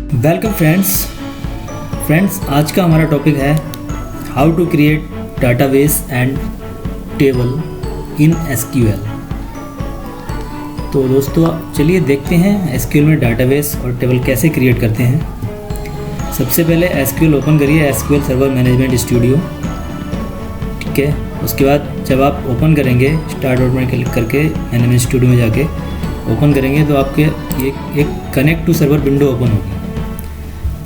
Welcome friends, आज का हमारा टॉपिक है how to create database and table in SQL. तो दोस्तों चलिए देखते हैं एसक्यूएल में डाटाबेस और टेबल कैसे क्रिएट करते हैं। सबसे पहले एसक्यूएल ओपन करिए, एसक्यूएल सर्वर मैनेजमेंट स्टूडियो। ठीक है, उसके बाद जब आप ओपन करेंगे स्टार्ट बटन में क्लिक करके मैनेजमेंट स्टूडियो में जाके ओपन करेंगे तो आपके एक connect to server window open होगी।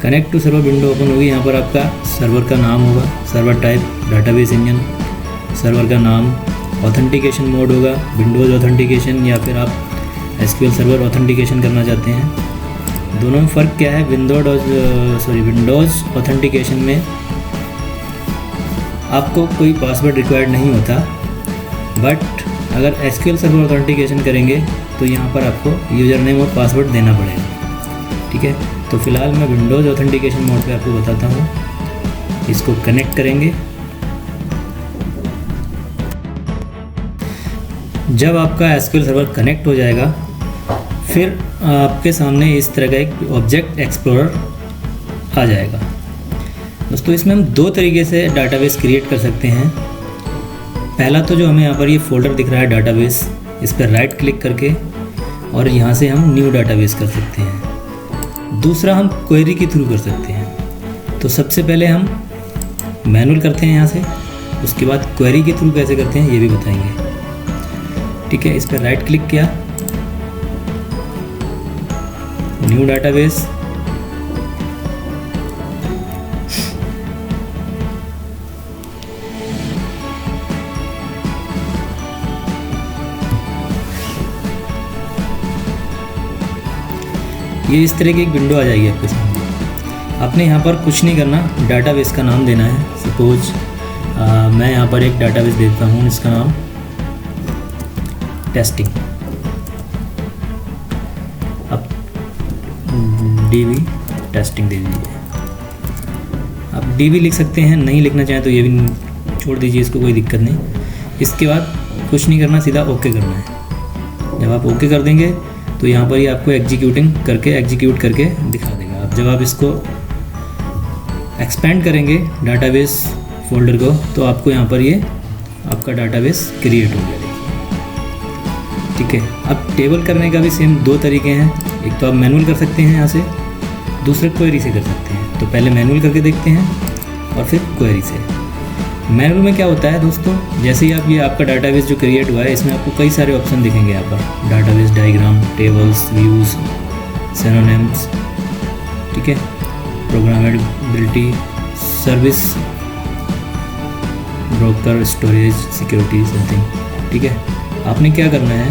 Connect to server window open होगी। यहाँ पर आपका सर्वर का नाम होगा, server type database engine, server का नाम, ऑथेंटिकेशन मोड होगा विंडोज़ ऑथेंटिकेशन या फिर आप एसक्यूएल सर्वर ऑथेंटिकेशन करना चाहते हैं। दोनों में फ़र्क क्या है? विंडोज़ ऑथेंटिकेशन में आपको कोई पासवर्ड रिक्वायर्ड नहीं होता, बट अगर एसक्यूएल सर्वर ऑथेंटिकेशन करेंगे तो यहाँ पर आपको यूज़र नेम और पासवर्ड देना पड़ेगा। ठीक है, तो फिलहाल मैं विंडोज़ ऑथेंटिकेशन मोड पे आपको बताता हूँ। इसको कनेक्ट करेंगे। जब आपका एसक्यूएल सर्वर कनेक्ट हो जाएगा फिर आपके सामने इस तरह का एक ऑब्जेक्ट एक्सप्लोरर आ जाएगा। दोस्तों इसमें हम दो तरीके से डाटाबेस क्रिएट कर सकते हैं। पहला तो जो हमें यहाँ पर ये फोल्डर दिख रहा है डाटाबेस, इस पर राइट क्लिक करके और यहाँ से हम न्यू डाटाबेस कर सकते हैं। दूसरा हम क्वेरी के थ्रू कर सकते हैं। तो सबसे पहले हम मैनुअल करते हैं यहाँ से, उसके बाद क्वेरी के थ्रू कैसे करते हैं ये भी बताएंगे। ठीक है, इस पर राइट क्लिक किया, न्यू डाटाबेस, ये इस तरह की एक विंडो आ जाएगी आपके सामने। आपने यहाँ पर कुछ नहीं करना, डाटाबेस का नाम देना है। सपोज मैं यहाँ पर एक डाटाबेस देता हूँ, इसका नाम टेस्टिंग। अब DB टेस्टिंग दे दीजिए। आप DB लिख सकते हैं, नहीं लिखना चाहें तो ये भी छोड़ दीजिए, इसको कोई दिक्कत नहीं। इसके बाद कुछ नहीं करना, सीधा ओके करना है। जब आप ओके कर देंगे तो यहाँ पर ही आपको एग्जीक्यूट करके दिखा देगा। अब जब आप इसको एक्सपेंड करेंगे डाटाबेस फोल्डर को तो आपको यहाँ पर ये आपका डाटाबेस क्रिएट हो गया, देखिए। ठीक है, अब टेबल करने का भी सेम दो तरीके हैं। एक तो आप मैनुअल कर सकते हैं यहाँ से, दूसरे क्वेरी से कर सकते हैं। तो पहले मैनुअल करके देखते हैं और फिर क्वेरी से। मैनुअल में क्या होता है दोस्तों, जैसे ही आप ये आपका डाटाबेस जो क्रिएट हुआ है इसमें आपको कई सारे ऑप्शन दिखेंगे यहाँ पर, database diagram, tables, views, synonyms, ठीक है, programmability, service, broker, storage, security, something. ठीक है, आपने क्या करना है,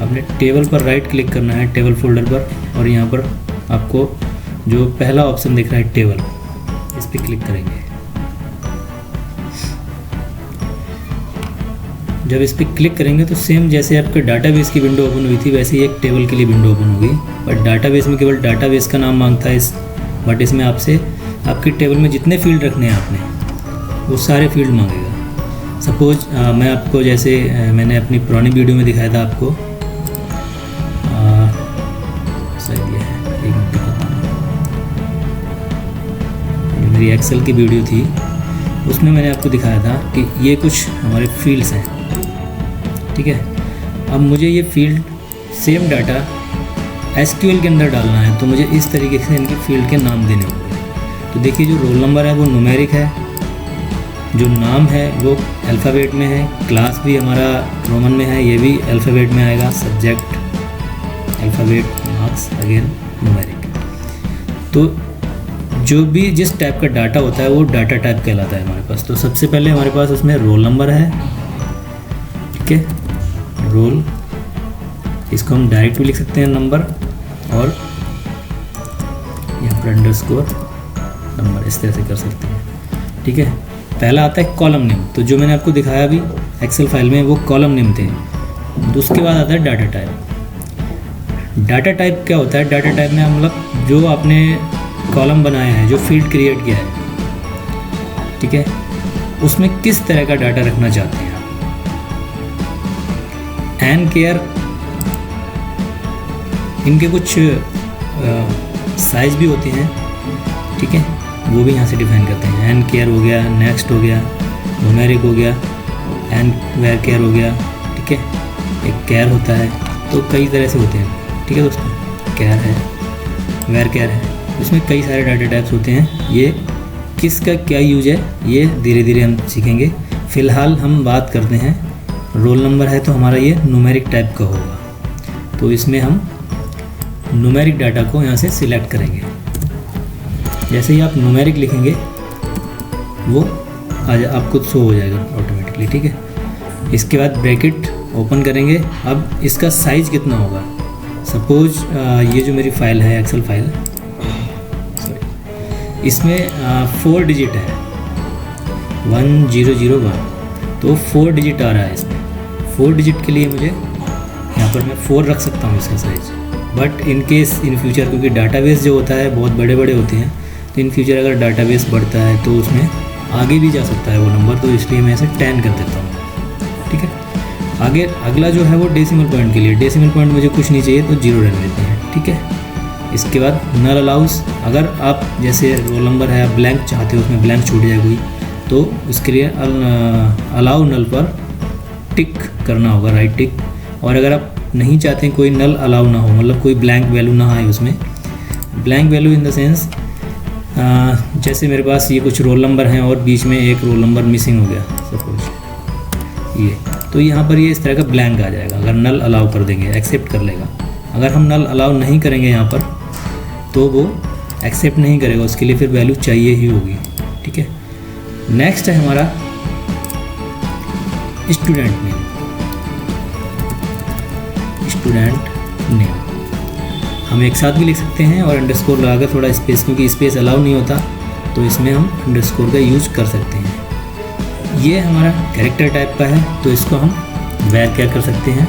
आपने टेबल पर राइट क्लिक करना है, टेबल फोल्डर पर, और यहाँ पर आपको जो पहला ऑप्शन दिख रहा है टेबल, इस पर क्लिक करेंगे। जब इस पर क्लिक करेंगे तो सेम जैसे आपके डाटाबेस की विंडो ओपन हुई थी वैसे ही एक टेबल के लिए विंडो ओपन होगी। बट डाटाबेस में केवल डाटाबेस का नाम मांगता है बट इसमें आपसे आपके टेबल में जितने फील्ड रखने हैं आपने वो सारे फील्ड मांगेगा। सपोज मैं आपको जैसे मैंने अपनी पुरानी वीडियो में दिखाया था आपको, शायद ये है, एक मिनट दिखाता हूँ, मेरी एक्सेल की वीडियो थी उसमें मैंने आपको दिखाया था कि ये कुछ हमारे फील्ड्स हैं। ठीक है, अब मुझे ये फील्ड सेम डाटा एसक्यूएल के अंदर डालना है तो मुझे इस तरीके से इनके फील्ड के नाम देने होंगे। तो देखिए, जो रोल नंबर है वो न्यूमेरिक है, जो नाम है वो अल्फ़ाबेट में है, क्लास भी हमारा रोमन में है, ये भी अल्फ़ाबेट में आएगा, subject alphabet, marks again numeric. तो जो भी जिस टाइप का डाटा होता है वो डाटा टाइप कहलाता है हमारे पास। तो सबसे पहले हमारे पास उसमें रोल नंबर है। ठीक है, रोल, इसको हम डायरेक्ट भी लिख सकते हैं नंबर, और यहाँ पर अंडरस्कोर नंबर, इस तरह से कर सकते हैं। ठीक है, पहला आता है कॉलम नेम। तो जो मैंने आपको दिखाया अभी एक्सेल फाइल में वो कॉलम नेम थे। तो उसके बाद आता है डाटा टाइप। डाटा टाइप क्या होता है? डाटा टाइप में मतलब जो आपने कॉलम बनाया है, जो फील्ड क्रिएट किया है, ठीक है, उसमें किस तरह का डाटा रखना चाहते हैं आप। एंड केयर, इनके कुछ साइज भी होते हैं, ठीक है, वो भी यहाँ से डिफाइन करते हैं। एन केयर हो गया, नेक्स्ट हो गया, न्यूमेरिक हो गया, एन वेयर केयर हो गया, ठीक है, एक केयर होता है, तो कई तरह से होते हैं, ठीक है दोस्तों। केयर है, वेयर केयर है, इसमें कई सारे डाटा टाइप्स होते हैं। ये किसका क्या यूज है ये धीरे धीरे हम सीखेंगे। फ़िलहाल हम बात करते हैं, रोल नंबर है तो हमारा ये न्यूमेरिक टाइप का होगा, तो इसमें हम न्यूमेरिक डाटा को यहाँ से सिलेक्ट करेंगे। जैसे ही आप न्यूमेरिक लिखेंगे वो आपको शो हो जाएगा ऑटोमेटिकली, ठीक है। इसके बाद ब्रैकेट ओपन करेंगे। अब इसका साइज़ कितना होगा, सपोज ये जो मेरी फाइल है, एक्सेल फाइल, इसमें 4 डिजिट है, 1001, तो 4 डिजिट आ रहा है इसमें। 4 डिजिट के लिए मुझे यहाँ पर मैं 4 रख सकता हूँ इसका size. But in case in future, क्योंकि डाटाबेस जो होता है बहुत बड़े बड़े होते हैं, तो इन फ्यूचर अगर डाटाबेस बढ़ता है तो उसमें आगे भी जा सकता है वो नंबर, तो इसलिए मैं इसे 10 कर देता हूँ, ठीक है। आगे अगला जो है वो डेसिमल पॉइंट के लिए, डेसिमल पॉइंट मुझे कुछ नहीं चाहिए तो 0 रहने देते हैं, ठीक है। इसके बाद नल अलाउस, अगर आप जैसे रोल नंबर है, आप ब्लैंक चाहते हो, उसमें ब्लैंक छूट जाए कोई, तो उसके लिए अलाउ नल पर टिक करना होगा, राइट टिक। और अगर आप नहीं चाहते हैं कोई नल अलाउ ना हो, मतलब कोई ब्लैंक वैल्यू ना आए उसमें, blank value in the sense जैसे मेरे पास ये कुछ रोल नंबर हैं और बीच में एक रोल नंबर मिसिंग हो गया सपोज ये, तो यहाँ पर ये इस तरह का ब्लैंक आ जाएगा। अगर नल अलाउ कर देंगे एक्सेप्ट कर लेगा। अगर हम नल अलाउ नहीं करेंगे यहाँ पर तो वो एक्सेप्ट नहीं करेगा, उसके लिए फिर वैल्यू चाहिए ही होगी, ठीक है। नेक्स्ट है हमारा स्टूडेंट नेम। स्टूडेंट नेम हम एक साथ भी लिख सकते हैं और अंडरस्कोर लगाकर थोड़ा स्पेस, क्योंकि स्पेस अलाउ नहीं होता तो इसमें हम अंडरस्कोर का यूज कर सकते हैं। ये हमारा कैरेक्टर टाइप का है तो इसको हम वेयर केयर कर सकते हैं,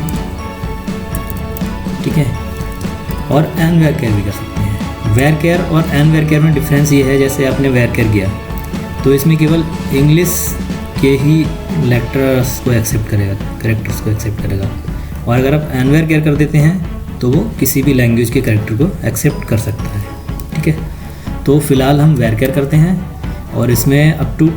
ठीक है, और एन वेयर केयर भी कर सकते हैं। वेयर केयर और एन वेयर केयर में डिफरेंस ये है, जैसे आपने वेयर केयर किया तो इसमें केवल इंग्लिश के ही लेटर्स को एक्सेप्ट करेगा, कैरेक्टर्स को एक्सेप्ट करेगा, और अगर आप एन वेयर केयर कर देते हैं तो वो किसी भी लैंग्वेज के कैरेक्टर को एक्सेप्ट कर सकता है, ठीक है। तो फिलहाल हम वेयर केयर करते हैं और इसमें अप टू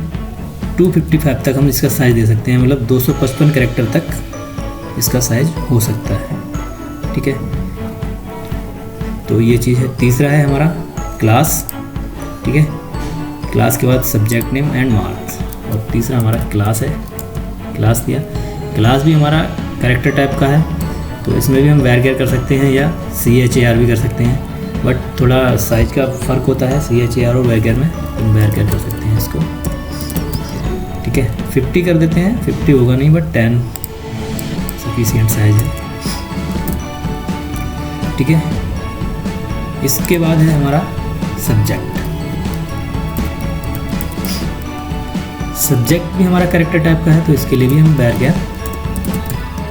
255 तक हम इसका साइज़ दे सकते हैं, मतलब 255 कैरेक्टर तक इसका साइज हो सकता है, ठीक है। तो ये चीज़ है। तीसरा है हमारा क्लास, ठीक है। क्लास के बाद सब्जेक्ट नेम एंड मार्क्स, और तीसरा हमारा क्लास है। क्लास दिया, क्लास भी हमारा कैरेक्टर टाइप का है, तो इसमें भी हम वेयर केयर कर सकते हैं या CHAR भी कर सकते हैं, बट थोड़ा साइज का फ़र्क होता है CHAR और वेयर केयर में, हम वेयर केयर कर सकते हैं इसको, ठीक है। 50 कर देते हैं, 50 होगा नहीं बट 10 सफिशिएंट साइज है, ठीक है। इसके बाद है हमारा सब्जेक्ट। सब्जेक्ट भी हमारा कैरेक्टर टाइप का है तो इसके लिए भी हम वेयर केयर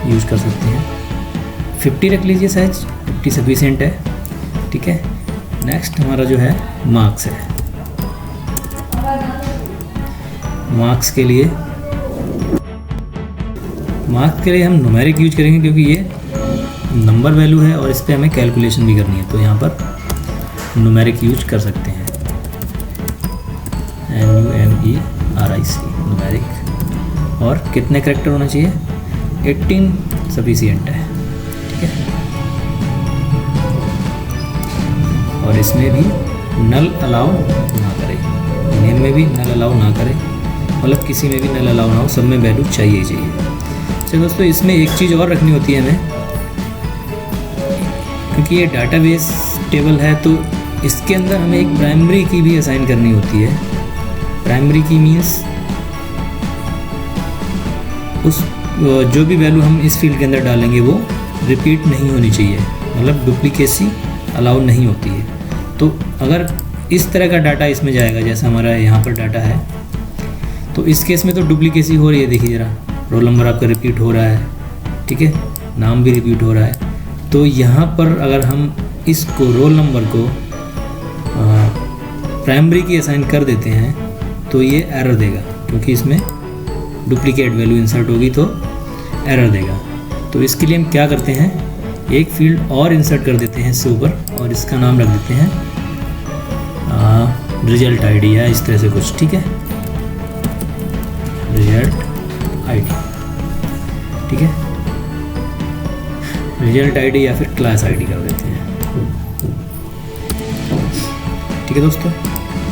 यूज कर सकते हैं। 50 रख लीजिए साइज, 50 सफिशिएंट है, ठीक है। नेक्स्ट हमारा जो है मार्क्स है। मार्क्स के लिए हम न्यूमेरिक यूज करेंगे क्योंकि ये नंबर वैल्यू है और इस पर हमें कैलकुलेशन भी करनी है, तो यहाँ पर न्यूमेरिक यूज कर सकते हैं, NUMERIC न्यूमेरिक। और कितने कैरेक्टर होना चाहिए, 18 सफिशिएंट है, ठीक है। और इसमें भी नल अलाउ ना करें, नेम में भी नल अलाउ ना करें, मतलब किसी में भी नल अलाउ ना हो, सब में वैल्यू चाहिए ही चाहिए। चलो दोस्तों, इसमें एक चीज़ और रखनी होती है हमें, क्योंकि ये डाटाबेस टेबल है तो इसके अंदर हमें एक प्राइमरी की भी असाइन करनी होती है। प्राइमरी की मीन्स उस जो भी वैल्यू हम इस फील्ड के अंदर डालेंगे वो रिपीट नहीं होनी चाहिए, मतलब डुप्लीकेसी अलाउ नहीं होती है। तो अगर इस तरह का डाटा इसमें जाएगा, जैसा हमारा यहाँ पर डाटा है, तो इस केस में तो डुप्लीकेसी हो रही है, देखिए ज़रा, रोल नंबर आपका रिपीट हो रहा है, ठीक है, नाम भी रिपीट हो रहा है। तो यहाँ पर अगर हम इसको रोल नंबर को प्राइमरी की असाइन कर देते हैं तो ये एरर देगा, क्योंकि इसमें डुप्लीकेट वैल्यू इंसर्ट होगी तो एरर देगा। तो इसके लिए हम क्या करते हैं, एक फील्ड और इंसर्ट कर देते हैं इससे ऊपर और इसका नाम रख देते हैं रिजल्ट आईडी या इस तरह से कुछ, ठीक है, रिजल्ट आईडी, ठीक है, रिजल्ट आईडी या फिर क्लास आईडी कर देते हैं, ठीक है दोस्तों।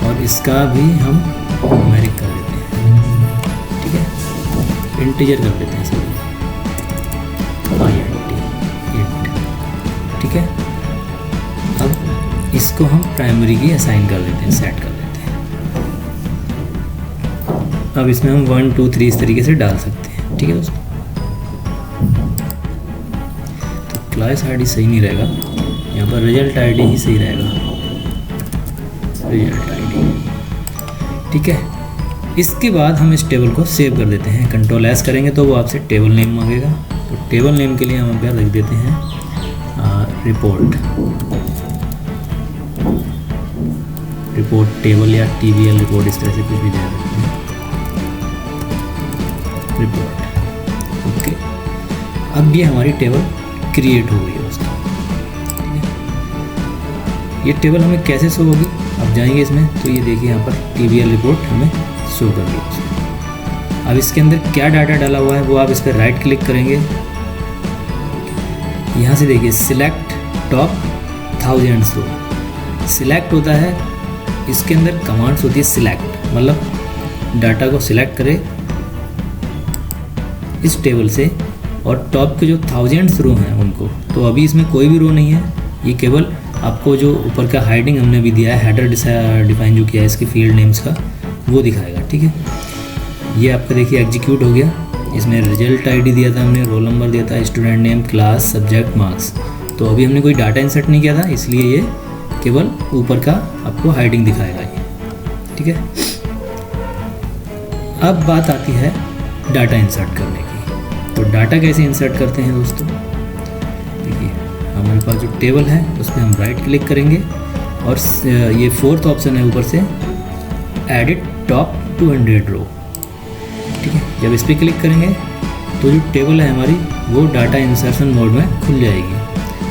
और इसका भी हम न्यूमेरिक कर देते हैं, ठीक है, इंटीजर कर देते हैं सभी, int, ठीक है। अब इसको हम प्राइमरी की असाइन कर देते हैं, सेट कर देते हैं। अब इसमें हम 1 2 3 इस तरीके से डाल सकते हैं, ठीक है दोस्तों। तो क्लास आईडी सही नहीं रहेगा, यहाँ पर रिजल्ट आईडी ही सही रहेगा, रिजल्ट आईडी, ठीक है। इसके बाद हम इस टेबल को सेव कर देते हैं, कंट्रोल एस करेंगे तो वो आपसे टेबल नेम मांगेगा। तो टेबल नेम के लिए हम क्या लिख देते हैं, रिपोर्ट, रिपोर्ट टेबल या टीवीएल रिपोर्ट, इस तरह से कुछ भी दे देते हैं, रिपोर्ट, ओके। अब ये हमारी टेबल क्रिएट हो गई है दोस्तों, ठीक है। ये टेबल हमें कैसे शो होगी, अब जाएंगे इसमें तो ये देखिए यहाँ पर टीवीएल रिपोर्ट हमें शो कर दी। अब इसके अंदर क्या डाटा डाला हुआ है वो आप इस पर राइट क्लिक करेंगे, यहाँ से देखिए सिलेक्ट टॉप 1000 रो, सिलेक्ट होता है, इसके अंदर कमांड्स होती है सिलेक्ट, मतलब डाटा को सिलेक्ट करे इस टेबल से और टॉप के जो 1000 रो हैं उनको। तो अभी इसमें कोई भी रो नहीं है, ये केवल आपको जो ऊपर का हाइडिंग हमने भी दिया है, हेडर डिफाइन जो किया है इसके फील्ड नेम्स का, वो दिखाएगा, ठीक है। ये आपका देखिए एग्जीक्यूट हो गया, इसमें रिजल्ट आईडी दिया था हमने, रोल नंबर दिया था, student name, class, subject, marks. तो अभी हमने कोई डाटा इंसर्ट नहीं किया था, इसलिए ये केवल ऊपर का आपको हाइडिंग दिखाएगा ये, ठीक है। अब बात आती है डाटा इंसर्ट करने की। तो डाटा कैसे इंसर्ट करते हैं दोस्तों, देखिए हमारे पास जो टेबल है उस पर हम राइट क्लिक करेंगे और ये 4th ऑप्शन है ऊपर से, एडिट टॉप 200 रो, ठीक है। जब इस पर क्लिक करेंगे तो जो टेबल है हमारी वो डाटा इंसर्शन मोड में खुल जाएगी,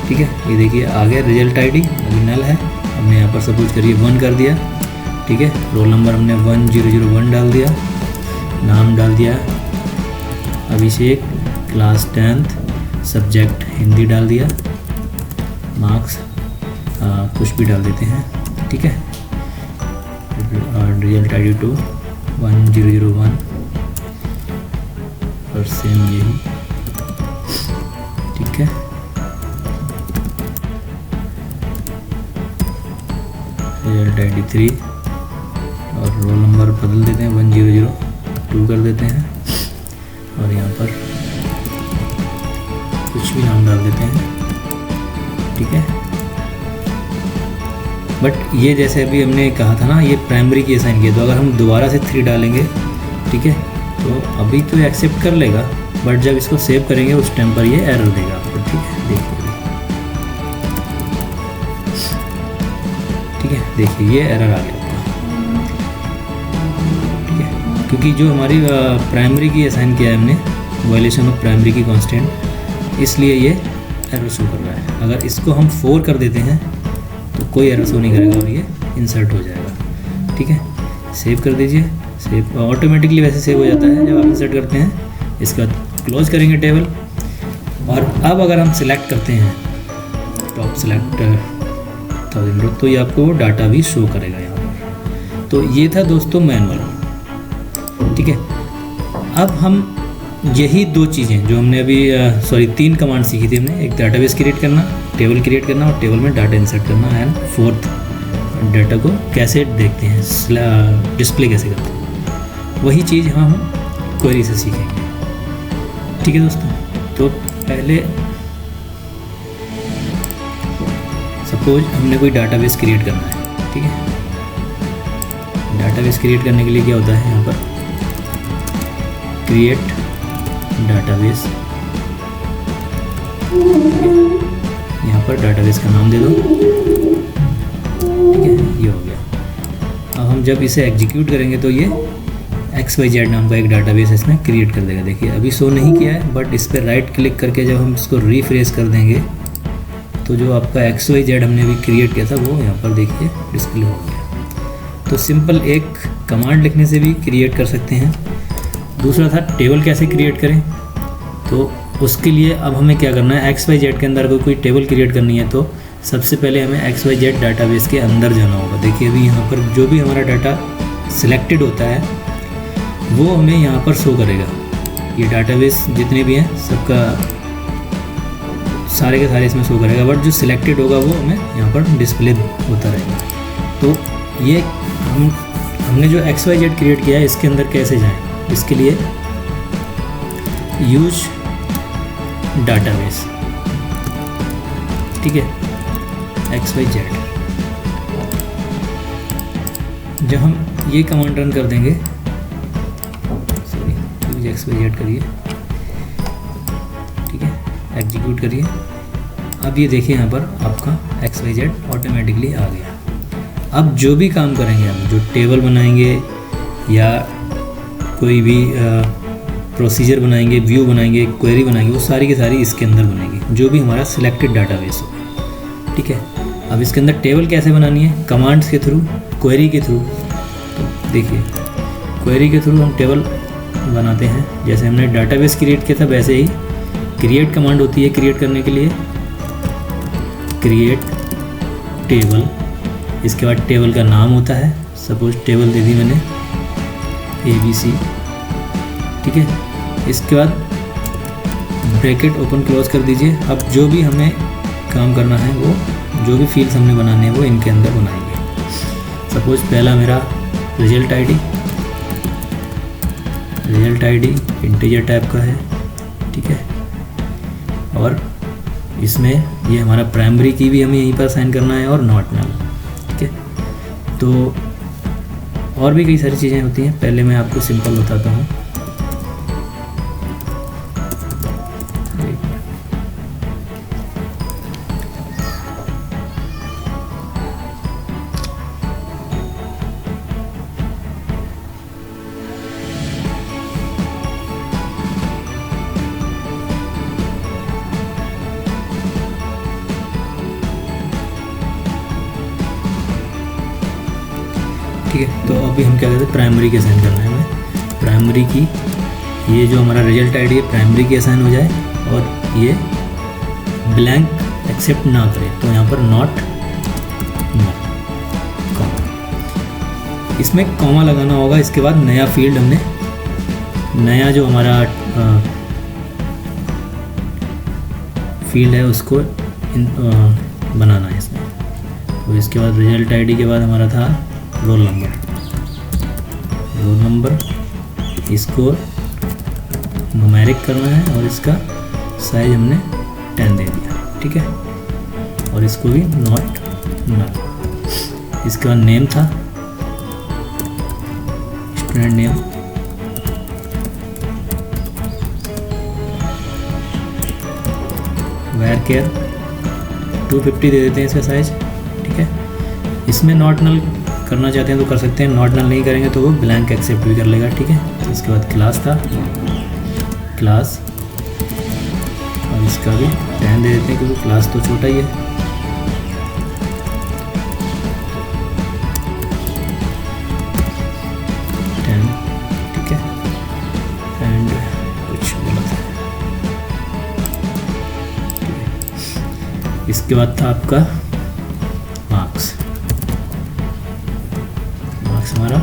ठीक है। ये देखिए आ गया रिजल्ट आईडी, अभी नल है, हमने यहाँ पर सपोज करिए 1 कर दिया, ठीक है। रोल नंबर हमने 1001 डाल दिया, नाम डाल दिया अभिषेक, क्लास 10th, सब्जेक्ट हिंदी डाल दिया, मार्क्स कुछ भी डाल देते हैं, ठीक है। रिजल्ट आईडी 2 1001 और सेम यही, ठीक है। रिजल्ट आईडी 3 और रोल नंबर बदल देते हैं, 1002 कर देते हैं और यहाँ पर कुछ भी नाम डाल देते हैं, ठीक है। बट ये जैसे अभी हमने कहा था ना, ये प्राइमरी की असाइन किया, तो अगर हम दोबारा से 3 डालेंगे, ठीक है, तो अभी तो एक्सेप्ट कर लेगा, बट जब इसको सेव करेंगे उस टाइम पर ये एरर देगा आपको, ठीक है। देखिए, ठीक है, देखिए ये एरर आ गया, ठीक है, क्योंकि जो हमारी प्राइमरी की असाइन किया है हमने, वायलेशन ऑफ प्राइमरी की कांस्टेंट, इसलिए ये एरर शो कर रहा है। अगर इसको हम 4 कर देते हैं तो कोई एरर शो नहीं करेगा और ये इंसर्ट हो जाएगा, ठीक है। सेव कर दीजिए, सेव ऑटोमेटिकली वैसे सेव हो जाता है जब आप इंसर्ट करते हैं। इसके बाद क्लोज करेंगे टेबल, और अब अगर हम सिलेक्ट करते हैं टॉप सेलेक्ट 1000 रो, तो ये आपको वो डाटा भी शो करेगा यहाँ पर। तो ये था दोस्तों मैनुअल, ठीक है। अब हम यही 2 चीज़ें जो हमने अभी 3 कमांड सीखी थी हमने, एक डाटाबेस क्रिएट करना, टेबल क्रिएट करना और टेबल में डाटा इंसर्ट करना, एंड 4th डाटा को कैसे देखते हैं, डिस्प्ले कैसे करते हैं, वही चीज़ हम क्वेरी से सीखेंगे, ठीक है दोस्तों। तो पहले सपोज हमने कोई डाटाबेस क्रिएट करना है, ठीक है। डाटाबेस क्रिएट करने के लिए क्या होता है, यहाँ पर क्रिएट डाटाबेस, यहाँ पर डाटाबेस का नाम दे दो, ठीक है, ये हो गया। अब हम जब इसे एग्जीक्यूट करेंगे तो ये XYZ नाम का एक डाटाबेस इसमें क्रिएट कर देगा। देखिए अभी शो नहीं किया है, बट इस पर राइट क्लिक करके जब हम इसको रिफ्रेश कर देंगे तो जो आपका XYZ हमने अभी क्रिएट किया था वो यहाँ पर देखिए डिस्प्ले हो गया, तो सिंपल एक कमांड लिखने से भी क्रिएट कर सकते हैं। दूसरा था टेबल कैसे क्रिएट करें, तो उसके लिए अब हमें क्या करना है, XYZ के अंदर अगर कोई टेबल क्रिएट करनी है तो सबसे पहले हमें XYZ डाटाबेस के अंदर जाना होगा। देखिए अभी यहाँ पर जो भी हमारा डाटा सिलेक्टेड होता है वो हमें यहाँ पर शो करेगा। ये डाटाबेस जितने भी हैं सबका सारे के सारे इसमें शो करेगा, बट जो सिलेक्टेड होगा वो हमें यहाँ पर डिस्प्ले होता रहेगा। तो ये हमने जो XYZ क्रिएट किया है इसके अंदर कैसे जाएं, इसके लिए यूज डाटाबेस, ठीक है, XYZ। जब हम ये कमांड रन कर देंगे, सॉरी यूज XYZ करिए, ठीक है, एग्जीक्यूट करिए। अब ये देखिए यहाँ पर आपका XYZ ऑटोमेटिकली आ गया। अब जो भी काम करेंगे हम, जो टेबल बनाएंगे या कोई भी प्रोसीजर बनाएंगे, व्यू बनाएंगे, क्वेरी बनाएंगे, वो सारी की सारी इसके अंदर बनेगी, जो भी हमारा सिलेक्टेड डाटाबेस हो, ठीक है। अब इसके अंदर टेबल कैसे बनानी है, कमांड्स के थ्रू, क्वेरी के थ्रू। तो देखिए क्वेरी के थ्रू हम टेबल बनाते हैं। जैसे हमने डाटाबेस क्रिएट किया था वैसे ही क्रिएट कमांड होती है क्रिएट करने के लिए, क्रिएट टेबल। इसके बाद टेबल का नाम होता है, सपोज टेबल दे दी मैंने ABC, ठीक है। इसके बाद ब्रैकेट ओपन क्लोज कर दीजिए। अब जो भी हमें काम करना है वो, जो भी फील्ड्स हमने बनाने हैं वो इनके अंदर बनाएंगे। सपोज पहला मेरा रिजल्ट आईडी इंटीजर टाइप का है, ठीक है। और इसमें ये हमारा प्राइमरी की भी हमें यहीं पर असाइन करना है और नॉट नल, ठीक है। तो और भी कई सारी चीज़ें होती हैं, पहले मैं आपको सिंपल बताता हूँ। ठीक है, तो अभी हम क्या कहते हैं, प्राइमरी की असाइन करना है हमें। प्राइमरी की ये जो हमारा रिजल्ट आईडी है प्राइमरी की असाइन हो जाए, और ये ब्लैंक एक्सेप्ट ना करे, तो यहाँ पर नॉट कॉमा, इसमें कॉमा लगाना होगा। इसके बाद नया फील्ड हमने, नया जो हमारा फील्ड है उसको बनाना है इसमें। तो इसके बाद रिजल्ट आईडी के बाद हमारा था रोल नंबर, इसको न्यूमेरिक करना है और इसका साइज हमने 10 दे दिया, ठीक है। और इसको भी नॉट नल। इसके बाद नेम था स्टूडेंट नेम, वेयर केयर 250 दे देते हैं इसका साइज, ठीक है। इसमें नॉट नल करना चाहते हैं तो कर सकते हैं, नॉट नल नहीं करेंगे तो वो ब्लैंक एक्सेप्ट भी कर लेगा, ठीक है। तो इसके बाद क्लास था, क्लास, और इसका भी 10 दे देते हैं क्योंकि क्लास तो छोटा ही है। ठीक है, एंड कुछ गलत है, ठीक है। इसके बाद था आपका मार्क्स हमारा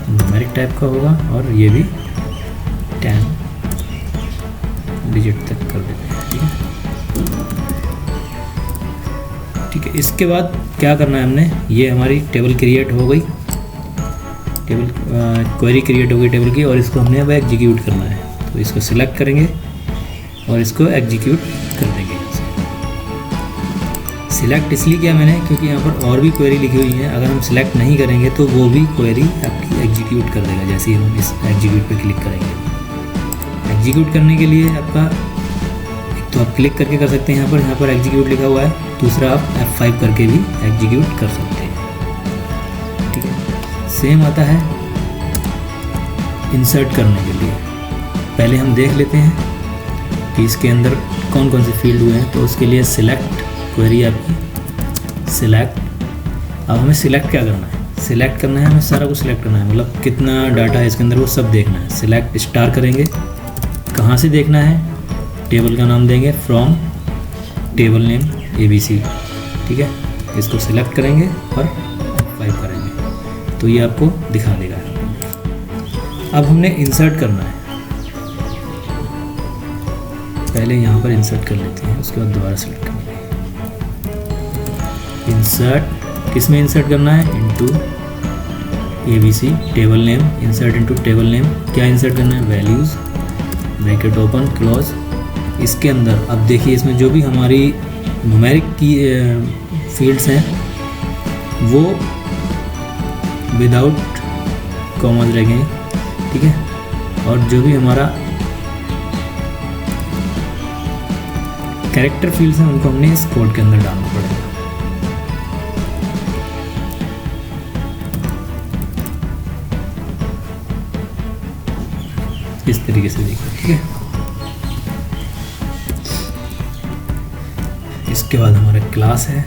न्यूमेरिक टाइप का होगा, और ये भी 10 डिजिट तक कर देते हैं, ठीक है। ठीक है, इसके बाद क्या करना है हमने, ये हमारी टेबल क्रिएट हो गई, टेबल क्वेरी क्रिएट हो गई टेबल की, और इसको हमने अब एग्जीक्यूट करना है। तो इसको सिलेक्ट करेंगे और इसको एग्जीक्यूट कर देंगे। सिलेक्ट इसलिए किया मैंने क्योंकि यहाँ पर और भी क्वेरी लिखी हुई है, अगर हम सिलेक्ट नहीं करेंगे तो वो भी क्वेरी आपकी एग्जीक्यूट कर देगा। जैसे ही हम इस एग्जीक्यूट पे क्लिक करेंगे, एग्जीक्यूट करने के लिए आपका एक तो आप क्लिक करके कर सकते हैं, यहाँ पर एग्जीक्यूट लिखा हुआ है, दूसरा आप F5 करके भी एग्जीक्यूट कर सकते हैं, ठीक है। सेम आता है इंसर्ट करने के लिए। पहले हम देख लेते हैं कि इसके अंदर कौन कौन से फील्ड हुए हैं। तो उसके लिए सिलेक्ट क्वेरी आपकी सिलेक्ट अब हमें सिलेक्ट क्या करना है, सिलेक्ट करना है, हमें सारा कुछ सिलेक्ट करना है, मतलब कितना डाटा है इसके अंदर वो सब देखना है। सिलेक्ट स्टार करेंगे, कहाँ से देखना है, टेबल का नाम देंगे फ्रॉम टेबल नेम ABC, ठीक है। इसको सिलेक्ट करेंगे और F5 करेंगे तो ये आपको दिखा देगा। अब हमने इंसर्ट करना है, पहले यहाँ पर इंसर्ट कर लेते हैं, उसके बाद दोबारा सेलेक्ट करेंगे। इंसर्ट किस में इंसर्ट करना है, into ABC table name, insert into table name. क्या इंसर्ट करना है, वैल्यूज़ ब्रैकेट ओपन क्लोज। इसके अंदर अब देखिए इसमें जो भी हमारी न्यूमेरिक की फील्ड्स हैं वो विदाउट कॉमास रहेंगे, ठीक है। और जो भी हमारा कैरेक्टर फील्ड्स हैं उनको हमने इस कोड के अंदर डालना पड़ेगा। इस तरीके से देखिए, ठीक है। इसके बाद हमारा क्लास है,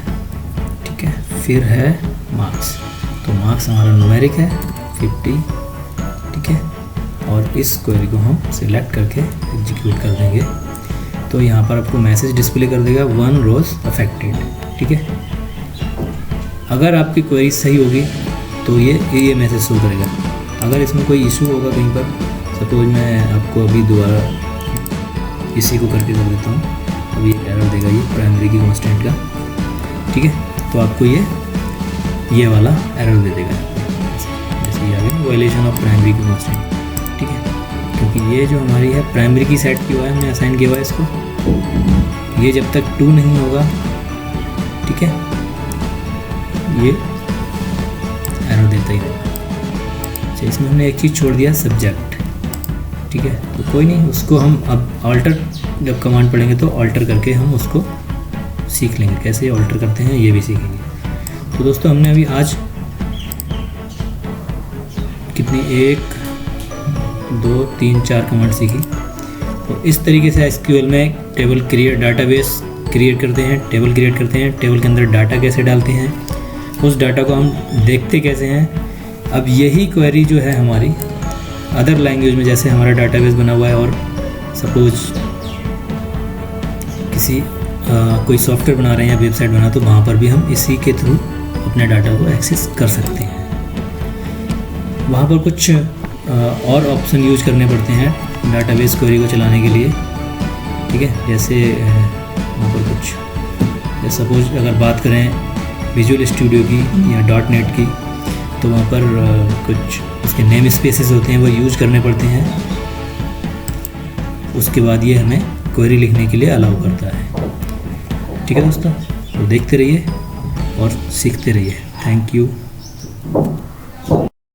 ठीक है। फिर है मार्क्स, तो मार्क्स हमारा न्यूमेरिक है 50, ठीक है। और इस क्वेरी को हम सिलेक्ट करके एग्जीक्यूट कर देंगे तो यहाँ पर आपको मैसेज डिस्प्ले कर देगा 1 रोज अफेक्टेड, ठीक है। अगर आपकी क्वेरी सही होगी तो ये मैसेज शो करेगा। अगर इसमें कोई इशू होगा कहीं पर, सपोज मैं आपको अभी दोबारा इसी को करके कर देता हूँ, अब ये एरर देगा ये प्राइमरी की कांस्टेंट का, ठीक है। तो आपको ये वाला एरर दे देगा, जैसे ये आ गया वायलेशन ऑफ प्राइमरी की कांस्टेंट, ठीक है। क्योंकि ये जो हमारी है प्राइमरी की सेट की हुआ है, हमने असाइन किया हुआ है इसको, ये जब तक 2 नहीं होगा, ठीक है, ये एरर देता ही रहेगा। अच्छा, इसमें हमने एक चीज़ छोड़ दिया, सब्जेक्ट, ठीक है। तो कोई नहीं, उसको हम अब ऑल्टर जब कमांड पढ़ेंगे तो ऑल्टर करके हम उसको सीख लेंगे, कैसे ऑल्टर करते हैं ये भी सीखेंगे। तो दोस्तों हमने अभी आज कितनी 1 2 3 4 कमांड सीखी। तो इस तरीके से SQL में टेबल क्रिएट, डाटाबेस क्रिएट करते हैं, टेबल क्रिएट करते हैं, टेबल के अंदर डाटा कैसे डालते हैं, उस डाटा को हम देखते कैसे हैं। अब यही क्वेरी जो है हमारी अदर लैंग्वेज में, जैसे हमारा डाटाबेस बना हुआ है और सपोज किसी कोई सॉफ्टवेयर बना रहे हैं या वेबसाइट बना, तो वहाँ पर भी हम इसी के थ्रू अपने डाटा को एक्सेस कर सकते हैं। वहाँ पर कुछ और ऑप्शन यूज करने पड़ते हैं डाटाबेस क्वेरी को चलाने के लिए, ठीक है। जैसे वहाँ पर कुछ सपोज अगर बात करें विजुअल स्टूडियो की या .NET की, तो वहाँ पर कुछ उसके नेम स्पेसेस होते हैं वो यूज करने पड़ते हैं। उसके बाद ये हमें क्वेरी लिखने के लिए अलाउ करता है, ठीक है दोस्तों। तो देखते रहिए और सीखते रहिए। Thank you.